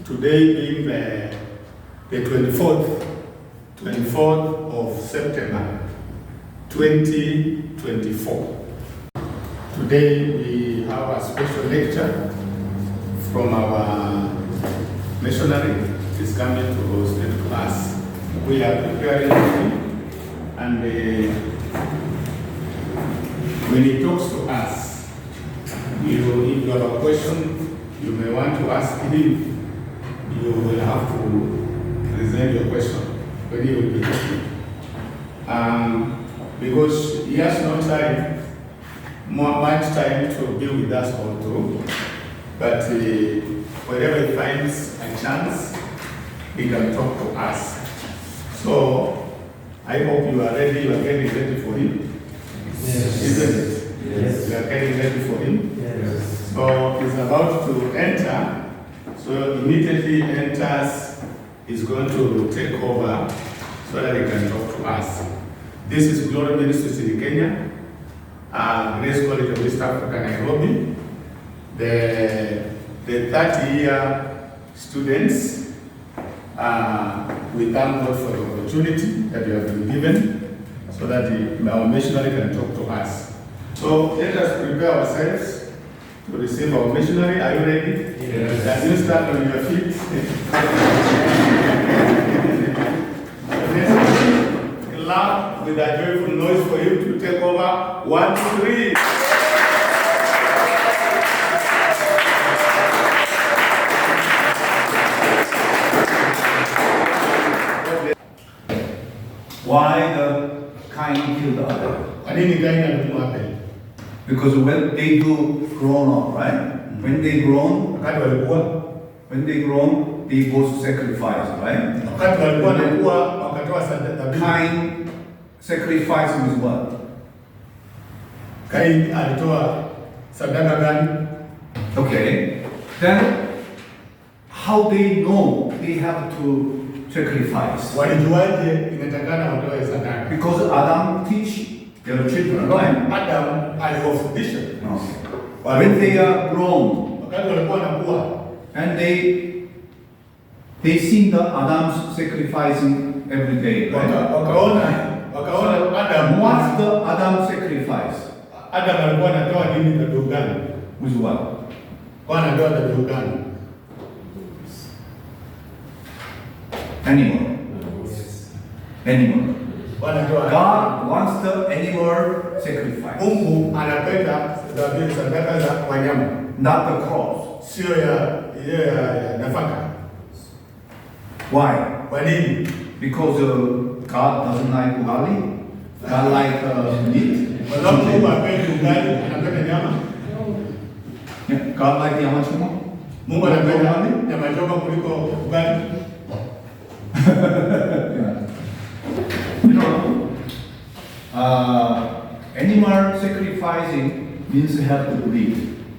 today being the 24th of September 2024. Today we have a special lecture from our missionary. Is coming to speak to us. We are preparing him, and when he talks to us, if you have a question you may want to ask him, you will have to present your question when he will be talking. Because he has no time, much time to be with us all through, but whenever he finds a chance, he can talk to us. So I hope you are ready. You are getting ready for him. Yes. Isn't it? Yes. You are getting ready for him. Yes. So he's about to enter. So immediately enters, he's going to take over so that he can talk to us. This is Glory Ministries in Kenya, Grace College of East Africa, Nairobi. The 30-year students. We thank God for the opportunity that we have been given so that our missionary can talk to us. So let us prepare ourselves to receive our missionary. Are you ready? Yes. Can you stand on your feet? Let's clap with a joyful noise for him to take over. 1, 2, 3. Why the Cain killed the other? Kwa nini Kaini alimuua Abel? Because when they do grown up, right? When they grown, Wakati walikuwa they both sacrifice, right? wakati walikuwa wanakuwa wakatoa dhabihu. Cain sacrifice with what? Kaini alitoa sadaka gani? Okay. Then how they know they have to sacrifice? Walijuaje inatakana watoe sadaka? Because Adam teach their children, right? Adam aliwafundisha. Okay. When they are grown Wakati walikuwa wanakuwa and they see the Adam's sacrificing every day, right? wakaona Adam. What's the Adam sacrifice? Adam alikuwa anatoa nini dhabihu gani? With what? Kwa anatoa dhabihu gani? Animal. Animal. Wanatoa. God wants the animal sacrifice, Mungu anapenda dhabihu sadaka za wanyama, not the cross. sio ya nafaka. Why? Kwa nini? Because God doesn't like ugali. God like meat. Kwa sababu Mungu hapendi ugali, anapenda nyama. Yeah. God like nyama choma. Mungu anapenda nyama choma kuliko ugali. Yeah. You know, animal sacrificing means you have to bleed,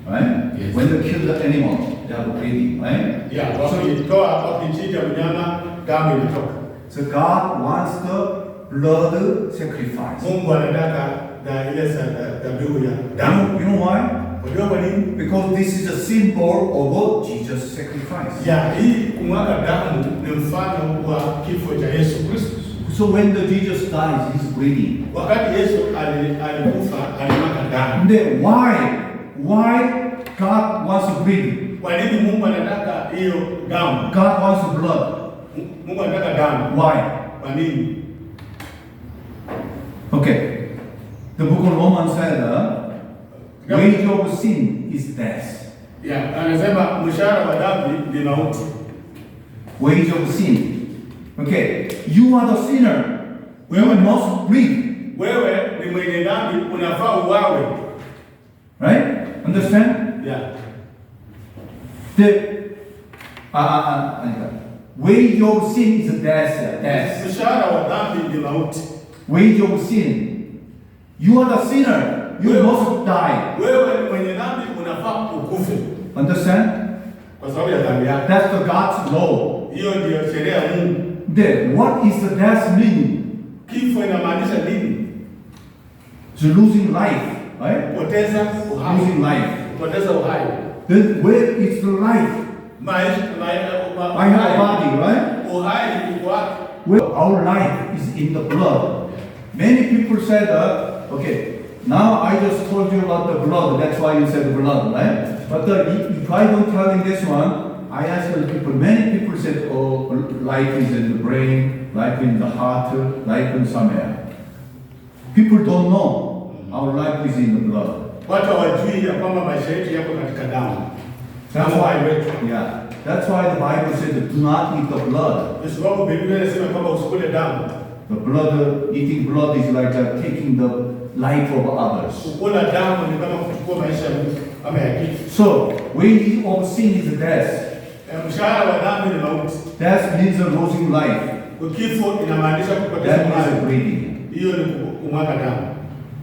right? Yes. When you kill the animal, you have bleeding, right? Yeah, wakichinja mnyama damu inatoka. So God wants the blood sacrifice. Mungu anataka ile dhabihu ya damu. You know why? Unajua kwa nini? Because this is a symbol of what Jesus sacrificed. Ya hii kumwaga damu ni mfano wa kifo cha Yesu Kristo. So when the Jesus dies, he's bleeding. Wakati Yesu alikufa alimwaga damu. Then why God wants to bleed? Kwa nini Mungu anataka hiyo damu? God wants blood. Mungu anataka damu. Why? Kwa nini? Okay. The book of Romans said, wage of sin is death. Ya, anasema mshahara wa dhambi ni mauti. Wage of sin. Okay. You are the sinner. We must bleed. Wewe ni mwenye dhambi, unafaa uwawe. Right? Understand? Yeah. The wage of sin is death. Death. Mshahara wa dhambi ni mauti. Wage of sin. You are the sinner. You must die. Wewe ni mwenye dhambi, unafaa ukufe. Understand? Kwa sababu ya dhambi yako. That's the God's law. Hiyo ndio sheria ya Mungu. Then what is the death mean? Kifo inamaanisha nini? So losing life, right? Poteza uhai. Losing life. Poteza uhai. Then where is the life? I have a body, right? uhai uko wapi? Well, our life is in the blood. Many people said, okay, now I just told you about the blood, that's why you said blood, right? But if I don't tell in this one, I asked the people, many people said, oh, life is in the brain, life in the heart, life in somewhere. People don't know our life is in the blood. Watu hawajui ya kwamba maisha yetu yako katika damu. That's why, yeah, that's why the Bible said, do not eat the blood. Kwa sababu Biblia inasema kwamba usikule damu. The blood, eating blood is like taking the life of others. Kukula damu ni kama kuchukua maisha ya mtu kama ya kitu. So, wages of sin is death. Mshahara wa dhambi ni mauti. Death means losing life. Kifo inamaanisha kupoteza That maisha. is bleeding. Hiyo ni kumwaga damu.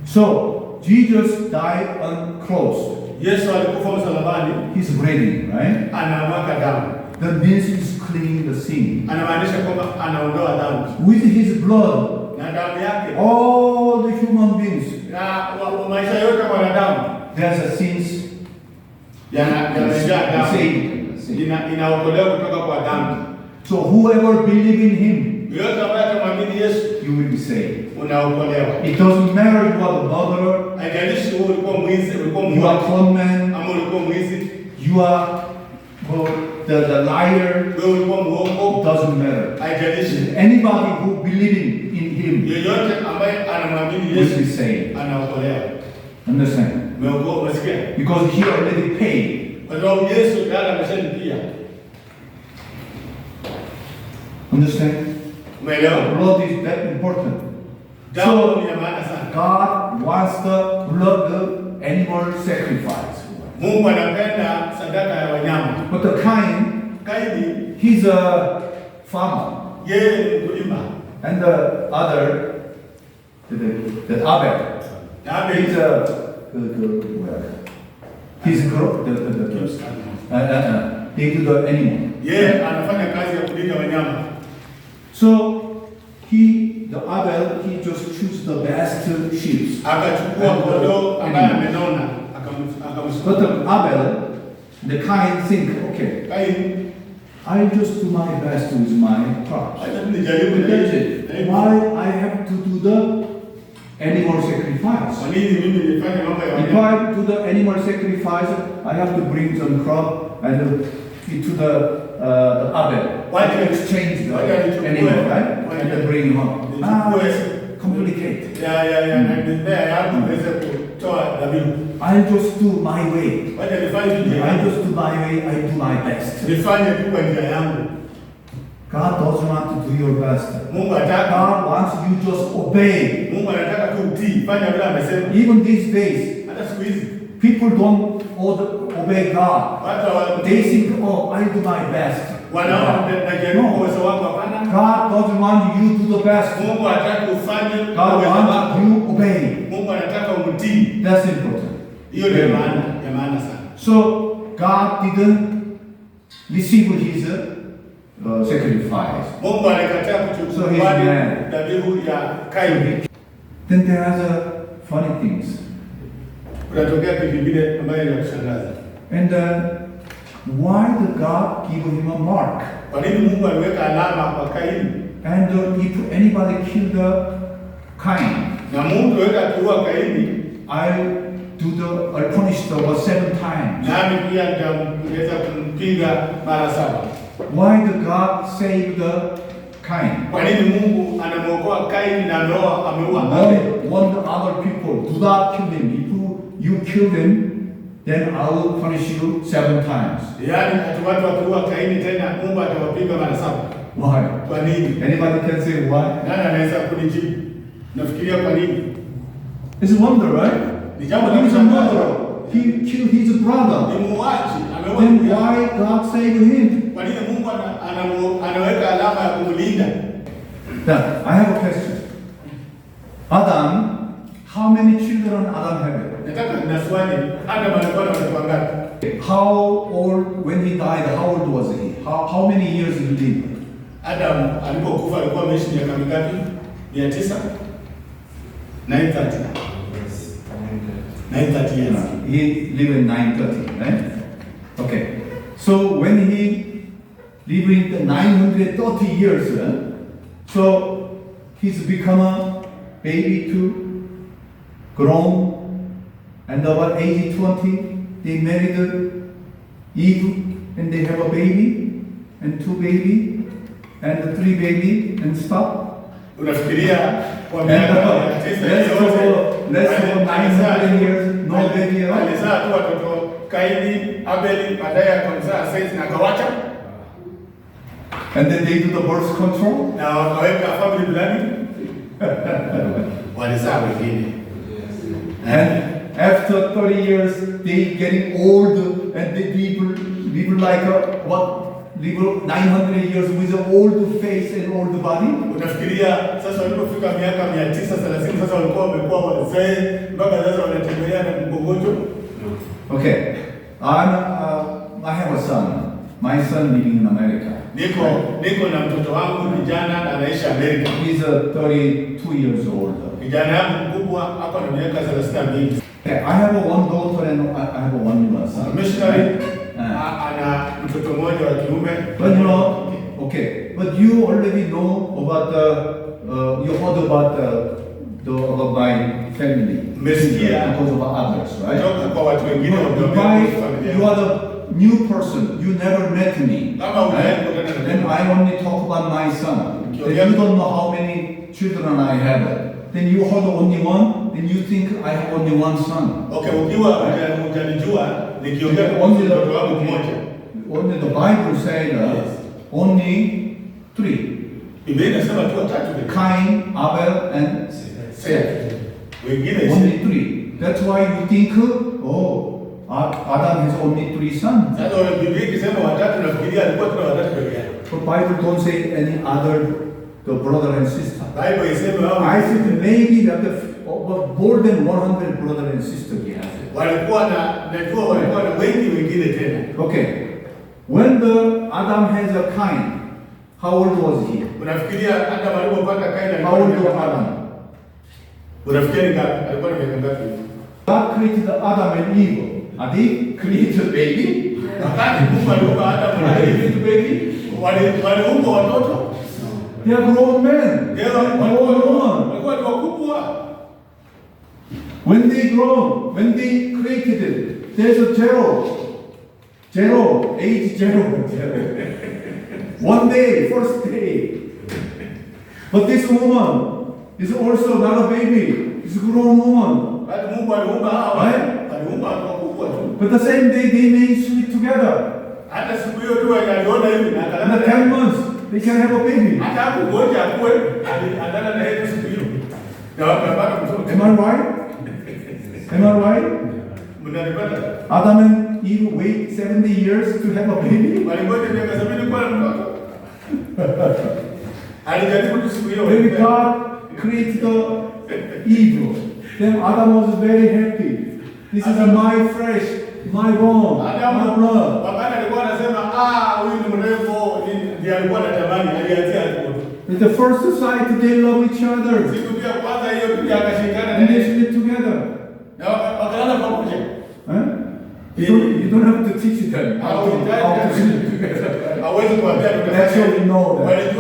So, Jesus died on cross. Yesu alikufa msalabani. He's bleeding, right? Anamwaga damu. That means he's cleaning the sin. Anamaanisha kwamba anaondoa dhambi. With his blood, Na damu yake. all the human beings, Na maisha yote kwa wanadamu. there's a sins. Yanajaa damu. Inaokolewa kutoka kwa dhambi. So whoever believes in him, Yote ambaye atamwamini Yesu, you will be saved. unaokolewa. It doesn't matter you are a murderer, Haijalishi wewe ulikuwa mwizi, ulikuwa you are muuaji, a conman, ama ulikuwa mwizi, you are the liar. wewe ulikuwa muongo, It doesn't matter. haijalishi. Anybody who believes in him Yeyote ambaye anamwamini will Yesu be saved. anaokolewa. Understand? Umeokolewa, umesikia? Because he already paid. Kwa sababu Yesu tayari ameshalipia. Understand? Umeelewa? Blood is that important. Damu ni ya maana sana. God wants the blood, the animal sacrifice. Mungu anapenda sadaka ya wanyama. But the Cain, Kaini, he's a farmer. yeye ni mkulima. And the other, the Abel, Na Abel, he's a, he's he do the animal. yeye anafanya kazi ya kulinda wanyama. So the Abel, he just choose the best sheep. Akachukua kondoo ambaye amenona, But akamsuka. the Abel, the Cain think, okay, Kaini, I just do my best with my crops. acha nijaribu na That's hizi. it. Why I have to do the animal sacrifice? Kwa nini mimi nifanye mambo ya If wanyama? I do the animal sacrifice, I have to bring some crop and it to the Abel. Why to do you- exchange the why do you animal, do it? right? Why And do then you- bring home. Did you Ah, do it? it's complicated. Ya na mimea yangu iweze kutoa dhabihu. I just do my way. Wacha nifanye tu njia I yangu. just do my way, I do my best. Nifanye tu kwa njia yangu. God doesn't want to do your best. Mungu anataka, God wants you just obey. Mungu anataka tu utii, fanya vile amesema. Even these days, Hata siku hizi people don't obey God. watu wa They think, oh, I do my best. wanaona najaribu kwa uwezo wako, hapana. God doesn't want you to do the best. Mungu hataki ufanye God kwa uwezo wants wako. you obey. Mungu anataka umtii. That's important. Hiyo ndio maana sana. So God didn't receive his sacrifice. Mungu alikataa So kuchukua he's mad. dhabihu ya Kaini. Then there are the funny things. Kunatokea kitu kingine ambayo ni ya kushangaza. And why did God give him a mark? Kwa nini Mungu aliweka alama kwa Kaini? And if anybody killed Cain, Na Mungu aliweka akiua Kaini, I'll punish the 7 times. nami pia nitaweza kumpiga mara 7. Why did God save the Cain? Kwa nini Mungu anamuokoa Kaini na ameua Abel? Warn the other people, do not kill him. If you kill him, then I will punish you 7 times. Yaani ati watu wakiua Kaini tena Mungu atawapiga mara 7. Why? Kwa nini? Anybody can say why? Nani anaweza kunijibu? Nafikiria kwa nini? It's a wonder, right? Ni jambo la He's a kushangaza. murderer. He killed his brother. Ni muuaji, ameua Then ndugu yake. why God saved him? Kwa nini Mungu anaweka alama ya kumlinda? Now, I have a question. Adam, how many children Adam had? Nataka na swali, Adam alikuwa na watoto wangapi? How old, when he died, how old was he? How many years he lived? Adam alipokufa alikuwa ameishi miaka mingapi? 900? 930. 930 years. He lived in 930, right? Okay. So when he living the 930 years. So he's become a baby too, grown, and about age 20, they married Eve, and they have a baby, and 2 baby, and 3 baby, and stop. Unafikiria kwa And miaka ya tisa less than 900 years, no baby at all. alizaa tu watoto Kaini, Abeli, baadaye akamzaa Seti na akawacha And then they do the birth control. na wakaweka family planning. Walizaa wengine. And after 30 years, they getting old and they live like live 900 years with an old face and old body. Unafikiria sasa walipofika miaka 930 sasa walikuwa wamekuwa wazee mpaka sasa wanatembea na mgongojo. Okay, I have a son. My son living in America. Niko na mtoto wangu kijana anaishi Amerika. He's 32 years old. Kijana yangu mkubwa hapa na miaka 32. Okay, I have one daughter and I have one son. Missionary ana mtoto mmoja wa kiume. But you know, okay, but you already know about you heard about about my family. Mmesikia because of others, right? kutoka kwa watu wengine You are the new person. You never met me. Right? Then I only talk about my son. Then you don't know how many children I have. Then you heard only one. Then you think I have only one son. Okay, ukiwa hujanijua nikiongea kwa mtoto wangu mmoja. Only the Bible said only 3. Biblia inasema tu watatu. Cain, Abel, and Seth. Wengine only 3. That's why you think, Adam has only 3 sons. Sasa Biblia ikisema watatu nafikiria alikuwa tu watatu pekee yake. The Bible don't say any other the brother and sister. Bible isema I think maybe that more than 100 brother and sister he has. Walikuwa na wengi wengine tena. Okay. When the Adam has a Cain, how old was he? Unafikiria Adam alipopata Kaini How old was Adam? Unafikiria ngapi? Alikuwa na miaka ngapi? God created Adam and Eve. Are they created baby? Wakati Mungu aliumba Adam na Eve, baby? waliumba watoto. They are grown men. They are grown women. Walikuwa ni wakubwa. When they grow, when they created it, there's a age zero. One day, first day. But this woman is also not a baby. It's a grown woman. Right? But the same day they may sleep together. In the 10 months, they can have a baby. Am I right? Am I right? Adam and Eve wait 70 years to have a baby. Maybe God created the evil. Then Adam was very happy. This is my flesh, my bone, my blood. In the first society, they love each other. And they sleep together. Huh? You don't have to teach them how to sleep together. Naturally know that.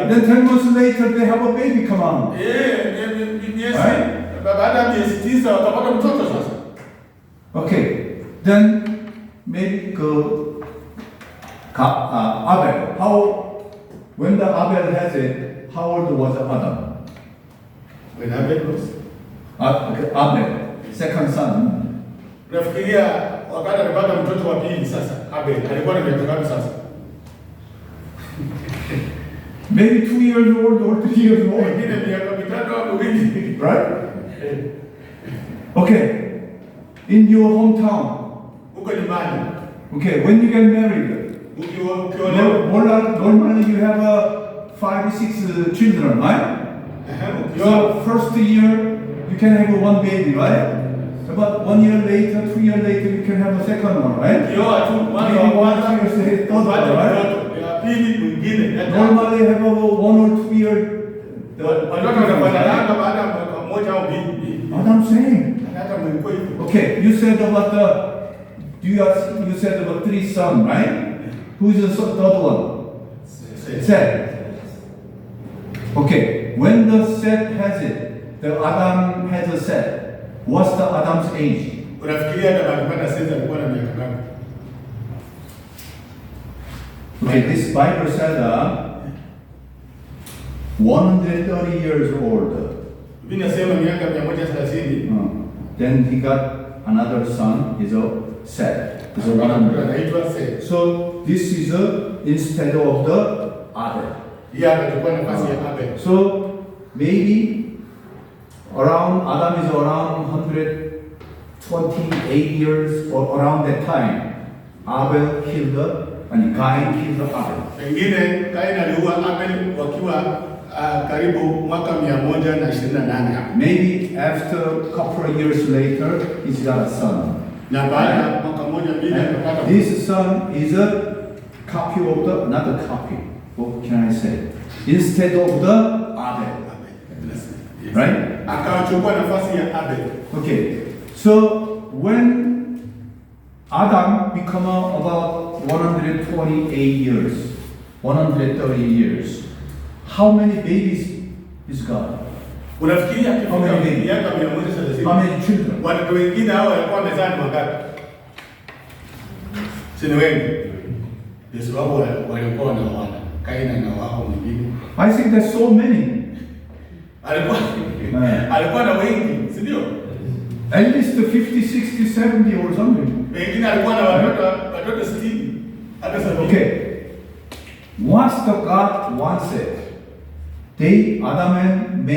Then 10 months later, they have a baby come on. Right? Okay. Then maybe Abel. When the Abel has it, how old was Adam? When Abel was? Abel, second son. Nafikiria wakati alipata mtoto wa pili sasa, Abel alikuwa na miaka ngapi sasa? Maybe 2 years old or 3 years old. Wengine miaka mitatu au mingi. Right? Okay. In your hometown. Uko nyumbani. Okay, when you get married. Normally you have 5 or 6 children, right? So first year you can have one baby, right? But 1 year later, 2 years later, you can have a second one, right? Maybe 1 year later, third one, right? Normally you have 1 or 2 years. What I'm saying. Okay, you said about you said about 3 sons, right? Who is the third one? Seth. Okay, when the Seth has it, the Adam has a Seth. What's the Adam's age? Unafikiria hata alipata Seth alikuwa na miaka ngapi? Okay, this Bible said 130 years old. Biblia inasema miaka 130. Then he got another son, is a Seth. Is a 100. Anaitwa Seth. So this is instead of the Abel. Yeye akachukua nafasi ya Abel. So maybe around Adam is around 128 years or around that time. Abel killed Cain killed Abel. Pengine Cain aliua Abel wakiwa karibu mwaka 128. Maybe after a couple of years later, he's got a son. Na baada mwaka mmoja bila akapata. This son is a copy of the, not a copy. What can I say? Instead of the Abel. Right? Akachukua nafasi ya Abel. Okay. So when Adam become about 128 years, 130 years, how many babies is God? Unafikiria akifika miaka 130? How many children? Watu wengine hao walikuwa mezani wangapi? Si ni wengi. Ndio sababu walikuwa wanaoana. Kaina na wao mwingine. I think there's so many. Alikuwa na wengi, si ndio? At least 50, 60, 70 or something. Wengine alikuwa na watoto 60. Hata 70. Okay. Once the God wants it, Adam and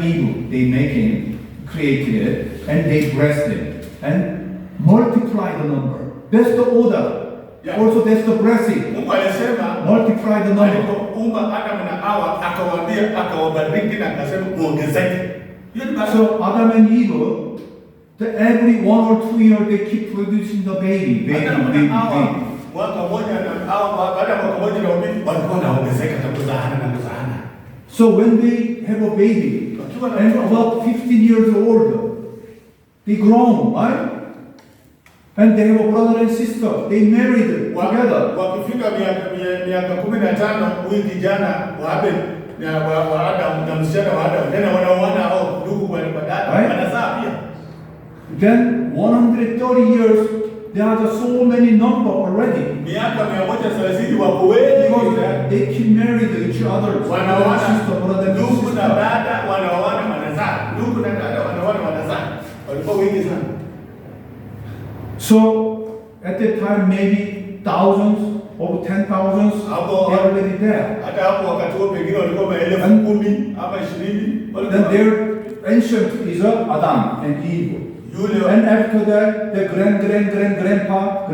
Eve, they make him, created it, and they blessed him, and multiply the number. That's the order. Yeah. Also, that's the blessing. Mungu alisema multiply the number. Alipoumba Adam na Hawa akawaambia, akawabariki na akasema muongezeke. So Adam and Eve, every 1 or 2 years they keep producing the baby. Mwaka mmoja na Hawa baada ya mwaka mmoja na wawili walikuwa wanaongezeka na kuzaana. So when they have a baby, and about 15 years old, they grown, right? And they have a brother and sister. They married together. Wakifika miaka 15, huyu kijana wa Abel na wa Adam na msichana wa Adam tena wanaoana hao ndugu wa dada wanazaa pia. Then 130 years, there are so many number already. Miaka 130 wako wengi. Because they keep married each other. Wanaoana ndugu na dada wanaoana wanazaa. Ndugu na dada wanaoana wanazaa. Walikuwa wengi sana. So at that time, maybe thousands or 10,000s are already there. Hata hapo wakati huo pengine walikuwa maelfu 10 ama 20. Then their ancient is Adam and Eve. And after that, the grandpa,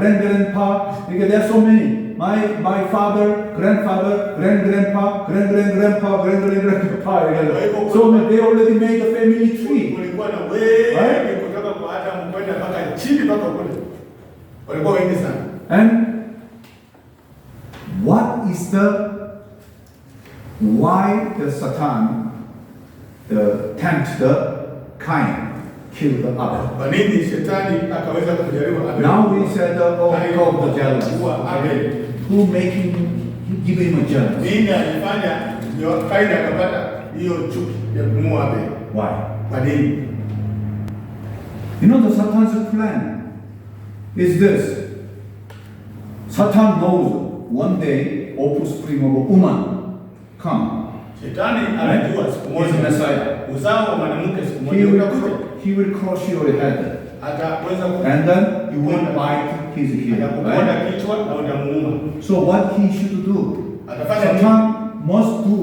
because there are so many. My father, grandfather, grandgrandpa. So they already made a family tree. Right? And what is why the Satan, tempt the Cain, kill the Abel? Now we said, because of the jealous. Who give him a jealous? Why? You know the Satan's plan is this. Satan knows one day offspring of a woman come. Right? He's a Messiah. He will crush your head. And then you will bite his heel. Right? So what he should do? Satan must do.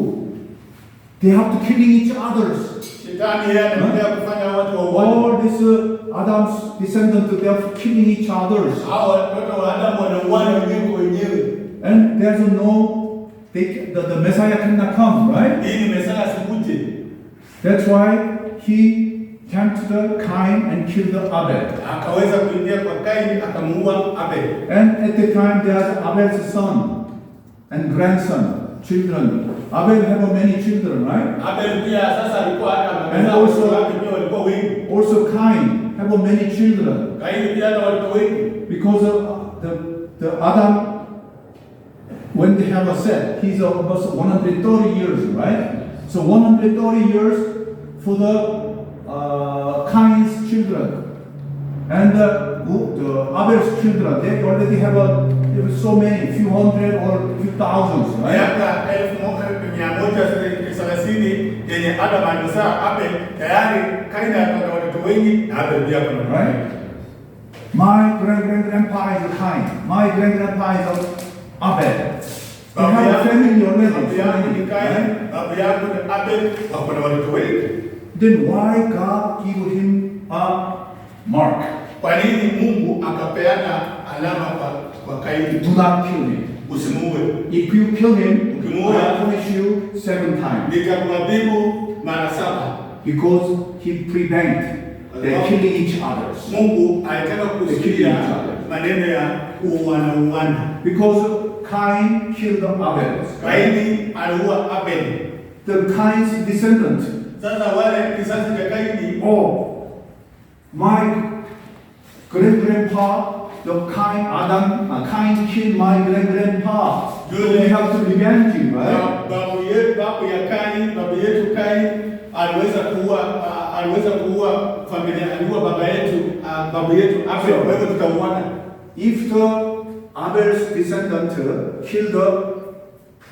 They have to killing each others. All this Adam's descendants, they are killing each others. And there's the Messiah cannot come, right? That's why he tempted Cain and killed Abel. And at the time there's Abel's son and grandson, children. Abel have many children, right? And also Cain have many children. Because the Adam when they have a set, he's almost 130 years, right? So 130 years for the Cain's children. And the Abel's children, they already have so many, few hundred or few thousands, right? Miaka 1130 yenye Adam alizaa Abel, tayari Kaini akapata watoto wengi na Abel pia kuna. Right? My great-grandpa is Cain. My great-grandpa is Abel. They have a family already. Then why God give him a mark? Kwa nini Mungu akapeana alama kwa Kaini? Do not kill him. Usimuue. If you kill him, Ukimuua, I punish you 7 times. Nitakuadhibu mara 7. Because he prevent them killing each other. Mungu alitaka kuzuia maneno ya uwana. Because Cain killed Abel. Kaini aliua Abel. The Cain's descendant. Sasa wale kizazi cha Kaini, my great-grandpa, the Cain killed my great-grandpa. So we have to revenge him, right? babu ya Kaini, babu yetu Kaini aliweza kuua familia, aliua babu yetu Abel. Kwa hivyo tutauana. If the Abel's descendant killed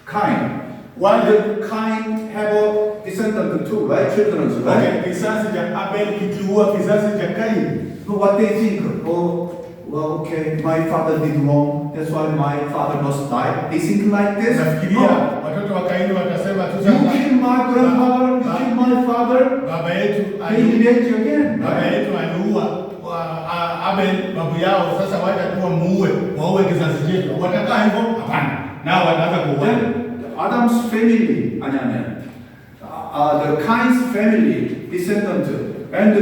Cain, why did Cain have a descendant too, right? Children, right? Okay, kizazi cha Abel kikiua kizazi cha Kaini. So what they think? Well, okay, my father did wrong. That's why my father must die. They think like this. Nafikiria watoto wa Kaini watasema tu sasa, you kill my grandfather, you kill my father. Baba yetu aliua again. Baba yetu aliua Abel babu yao, sasa wacha tu waue kizazi chetu. Watakaa hivyo? Hapana. Nao wanaanza kuua. Adam's family, the Cain's family descendant and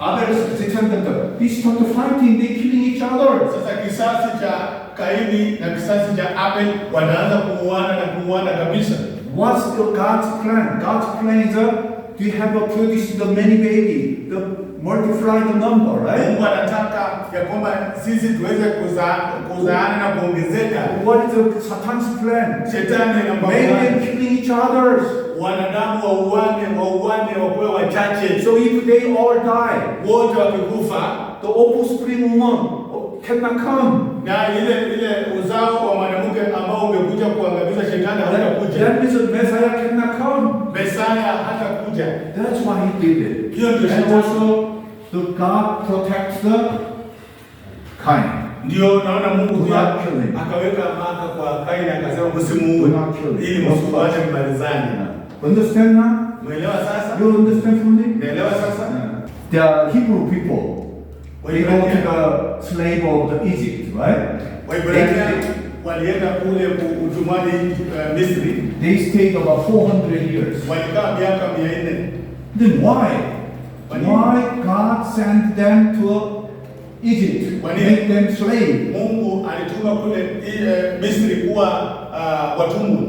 Abel's descendant, they start fighting, they killing each other. Sasa kizazi cha Kaini na kizazi cha Abel wanaanza kuuana kabisa. What's God's plan? God's plan is you have to produce the many baby, the multiply the number, right? Mungu anataka ya kwamba sisi tuweze kuzaana na kuongezeka. What is the Satan's plan? Shetani make them killing each other. Wanadamu wauane wakuwe wachache. So if they all die, wote wakikufa, the offspring woman cannot come. Na ile uzao wa mwanamke ambao ungekuja kuangamiza shetani hatakuja. That means the Messiah cannot come. Messiah hatakuja. That's why he did it. And also the God protects the Cain. Ndio naona Mungu akaweka maka kwa Kaini akasema msimuue ili msiwache mbalizane. Understand now? Umeelewa sasa? You understand fully? Umeelewa sasa? The Hebrew people, they go to the slave of the Egypt, right? Walienda kule utumwani Misri. They stayed about 400 years. Walikaa miaka 400. Then why God sent them to Egypt, make them slave? Mungu alituma kule Misri kuwa watumwa.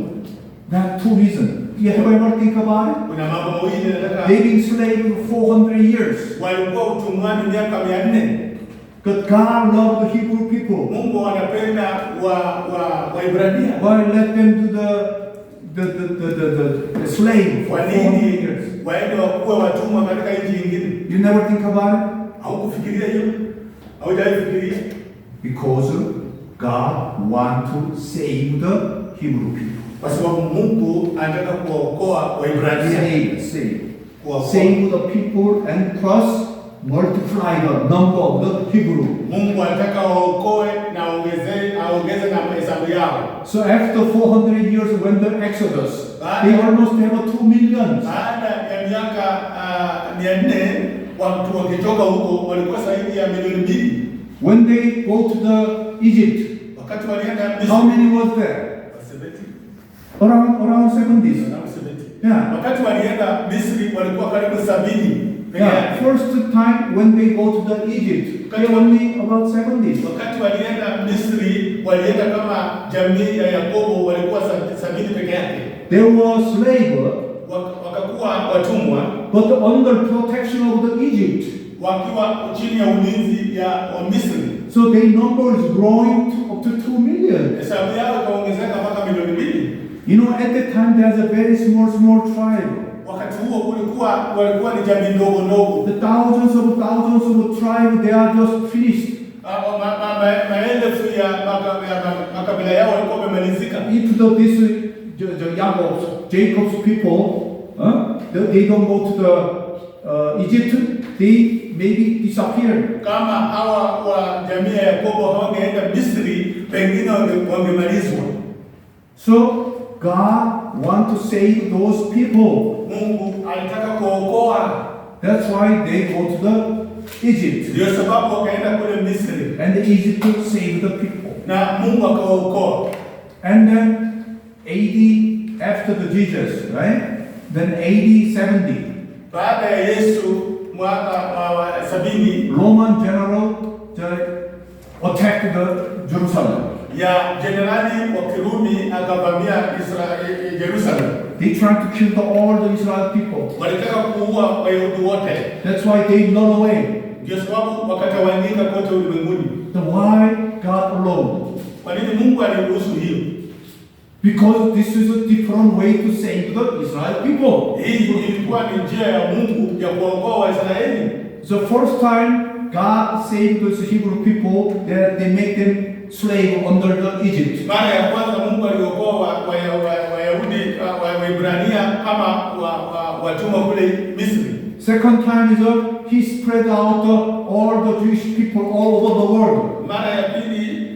There are 2 reasons. You have ever think about it? Kuna mambo mawili nataka. They've been slave for 400 years. Walikuwa utumwani miaka 400. But God loved the Hebrew people. Mungu anapenda Waibrania. Why let them do the slave for 400 years? Waende wakuwe watumwa katika nchi nyingine. You never think about it? Haukufikiria hiyo? Haujafikiria? Because God want to save the Hebrew people. Kwa sababu Mungu anataka kuokoa Waibrania. Save the people and plus multiply the number of the Hebrew. Mungu anataka waokoe na aongeze na hesabu yao. So after 400 years when the Exodus, they almost have 2 million. Baada ya miaka 400 watu wakitoka huko walikuwa zaidi ya milioni 2. When they go to the Egypt, wakati walienda Misri, how many was there? 70. Around 70. Yeah. Wakati walienda Misri walikuwa karibu 70. Yeah. First time when they go to the Egypt, they only about 70. Wakati walienda Misri walienda kama jamii ya Yakobo walikuwa 70 peke yake. They were slave. Wakakuwa watumwa. But under protection of the Egypt. Wakiwa chini ya ulinzi ya Misri. So their number is growing up to 2 million. Hesabu yao You know, at that time there's a very small tribe. Wakati huo walikuwa ni jamii ndogo ndogo. The thousands of tribes, they are just finished. Maelfu ya makabila yao walikuwa wamemalizika. If Jacob's people, they don't go to the Egypt, they maybe disappeared. Kama hawa wa jamii ya Yakobo hawangeenda Misri, pengine wangemalizwa. So God wants to save those people. Mungu alitaka kuokoa. That's why they go to the Egypt. Ndio sababu wakaenda kule Misri. And the Egypt saved the people. Na Mungu akawaokoa. And then AD after the Jesus, right? Then AD 70. Baada ya Yesu mwaka wa 70, Roman general attacked the Jerusalem. Ya generali wa Kirumi akavamia Jerusalem. They tried to kill all the Israel people. Walitaka kuua Wayahudi wote. That's why they run away. Ndio sababu wakatawanyika kote ulimwenguni. So why God allowed? Kwa nini Mungu aliruhusu hiyo? Because this is a different way to save the Israel people. Hii ilikuwa ni njia ya Mungu ya kuokoa Waisraeli. The first time God saved those Hebrew people, they make them slave under the Egypt. Mara ya kwanza Mungu aliokoa Wayahudi Waebrania kama watumwa kule Misri. Second time is he spread out all the Jewish people all over the world. Mara ya pili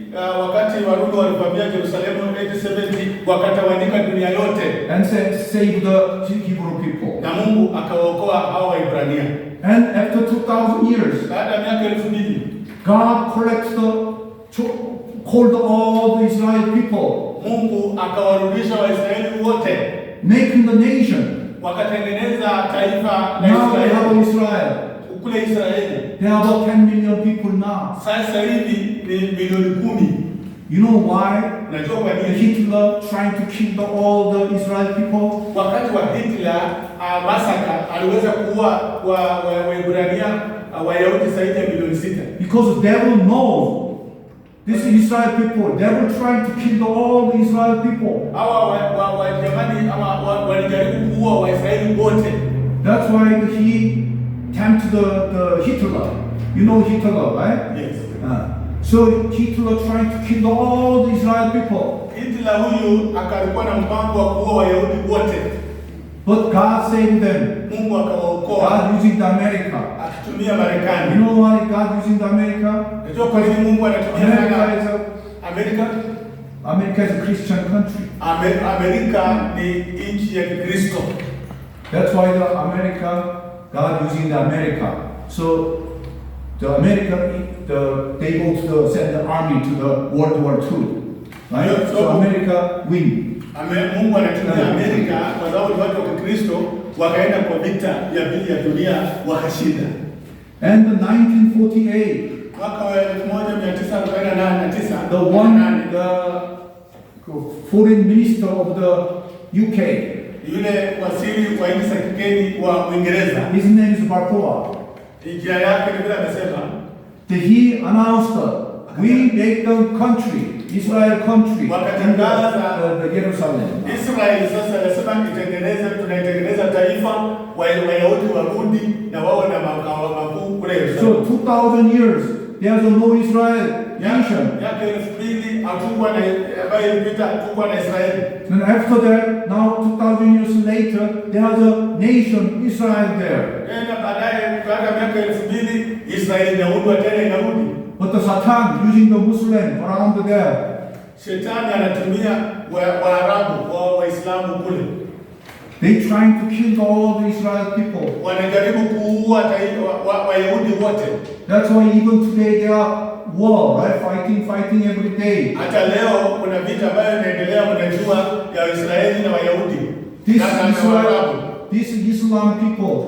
wakati Warumi walivamia Yerusalemu 70 wakatawanyika dunia yote. And save the Hebrew people. Na Mungu akawaokoa hao Waebrania. And after 2000 years, baada ya miaka 2000, God called all the Israel people. Mungu akawarudisha Waisraeli wote. Making the nation. Wakatengeneza taifa la Now they have Israeli. Israel. Kule Israeli. There are about 10 million people now. Sasa hivi ni milioni 10. You know why? Unajua kwa nini Hitler trying to kill all the Israel people? Wakati wa Hitler massacre aliweza kuua Waebrania Wayahudi zaidi ya milioni 6. Because the devil knows this Israel people, they were trying to kill all the Israel people. Hawa Wajamani walijaribu kuua Waisraeli wote. That's why he tempted the Hitler. You know Hitler, right? Yes. So Hitler trying to kill all the Israel people. Hitler huyu akalikuwa na mpango wa kuua Wayahudi wote. But God saved them. Mungu akawaokoa. God using the America. Akitumia Marekani. You know why God using the America? Unajua kwa nini Mungu anatumia America? America is a Christian country. Amerika ni nchi ya Kristo. That's why the America, God using the America. So the America, they go to send the army to the World War II, right? So America win. Mungu anatumia Amerika kwa sababu watu wa Kristo wakaenda kwa vita ya pili ya dunia wakashinda. And in 1948, mwaka wa 1949, the foreign minister of the UK, yule waziri wa nchi za kigeni wa Uingereza, his name is Bartoa. Jina yake ni vile amesema, he announced we make the country, Israel country, the Jerusalem. Israel sasa anasema tunaitengeneza taifa, Wayahudi warudi na wao na makao makuu kule Yerusalemu. So 2000 years there's no Israel nation. Yake 2000 hatukuwa na ambayo ilipita hatukuwa na Israeli. And after that, now 2000 years later, there's a nation Israel there. Tena baadaye baada ya miaka 2000 Israeli inaundwa tena inarudi. But the Satan using the Muslim around there. Shetani anatumia Waarabu wa Waislamu kule. They trying to kill all the Israel people. Wanajaribu kuua Wayahudi wote. That's why even today there are war, right? Fighting every day. Hata leo kuna vita ambayo inaendelea mnajua ya Israeli na Wayahudi. These Islam people,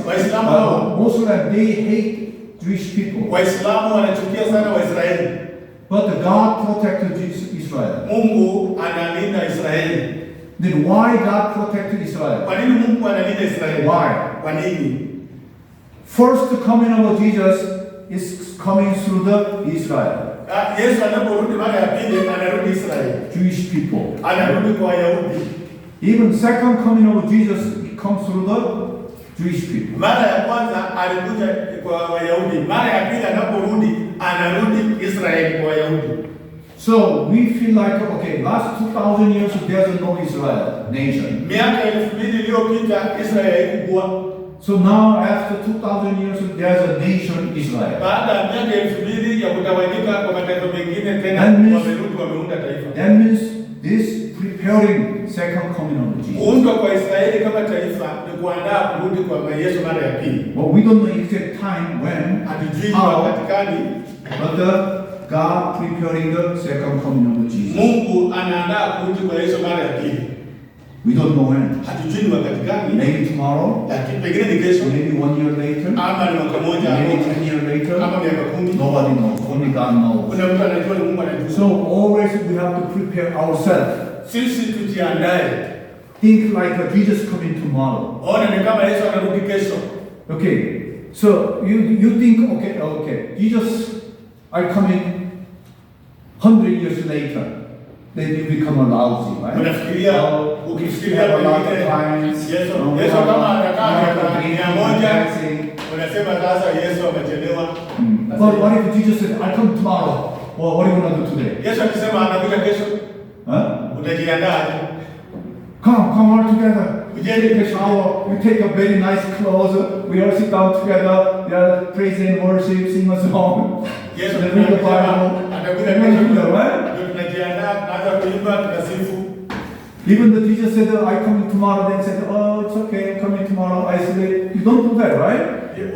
Waislamu Muslim, they hate Jewish people. Waislamu wanachukia sana Waisraeli. But God protected Israel. Mungu analinda Israeli. Then why God protected Israel? Kwa nini Mungu analinda Israeli? Why? Kwa nini? First coming of Jesus is coming through the Israel. Yesu anaporudi mara ya pili anarudi Israeli. Jewish people. Anarudi kwa Wayahudi. Even second coming of Jesus comes through the Jewish people. Mara ya kwanza alikuja kwa Wayahudi, mara ya pili anaporudi anarudi Israeli kwa Wayahudi. So we feel like, okay, last 2,000 years there's no Israel nation. Miaka 2000 iliyopita Israeli haikuwa. So now after 2,000 years there's a nation Israel. Baada ya miaka 2000 ya kutawanyika kwa mataifa mengine tena wamerudi wameunda taifa. That means this preparing second coming of Jesus. Kuundwa kwa Israeli kama taifa ni kuandaa kurudi kwa Yesu mara ya pili. But we don't know exact time when, Hatujui wakati gani, but God preparing the second coming of Jesus. Mungu anaandaa kurudi kwa Yesu mara ya pili. We don't know when. Hatujui ni wakati gani. Maybe tomorrow. Lakini pengine ni kesho. Maybe 1 year later. Ama ni mwaka mmoja. Maybe 10 years later. Ama miaka 10. Nobody knows. Only God knows. Kuna mtu anajua, ni Mungu anajua. So always we have to prepare ourselves. Sisi tujiandae. Think like Jesus coming tomorrow. Ona ni kama Yesu anarudi kesho. Okay. So you think, okay, Jesus are coming 100 years later. Then you become a lousy, right? Unafikiria, ukifikiria Yesu kama atakaa miaka 100, unasema sasa Yesu amechelewa. But what if Jesus said, I come tomorrow? Well, what are you going to do today? Yesu akisema anakuja kesho, utajiandaa. Come all together. We take a shower, we take a very nice clothes, we all sit down together, we are praise and worship, sing a song. Yes, read the Bible. Even the teacher said, I come tomorrow, then said, oh, it's okay, I'm coming tomorrow, I said, you don't do that, right? You're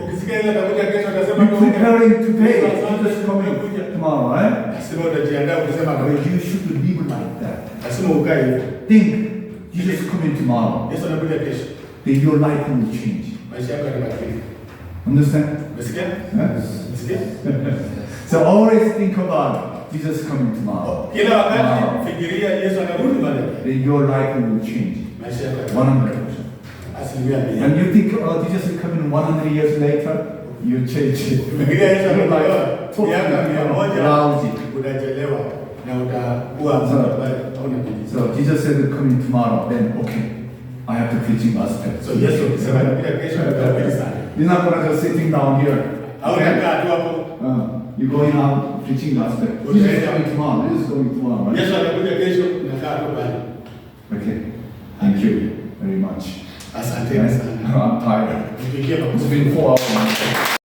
preparing today, Jesus coming tomorrow, right? But you should live like that. Think, Jesus coming tomorrow. Then your life will change. Understand? Yes. So always think about Jesus coming tomorrow. Then your life will change. 100%. And you think, oh, Jesus is coming 100 years later, you change it. Your life totally lousy. So Jesus said coming tomorrow, then okay, I have to preach gospel. So yes, you're not gonna just sitting down here. You're going out preaching gospel. Jesus is coming tomorrow. This is coming tomorrow, right? Okay. Thank you very much. I'm tired. It's been 4 hours.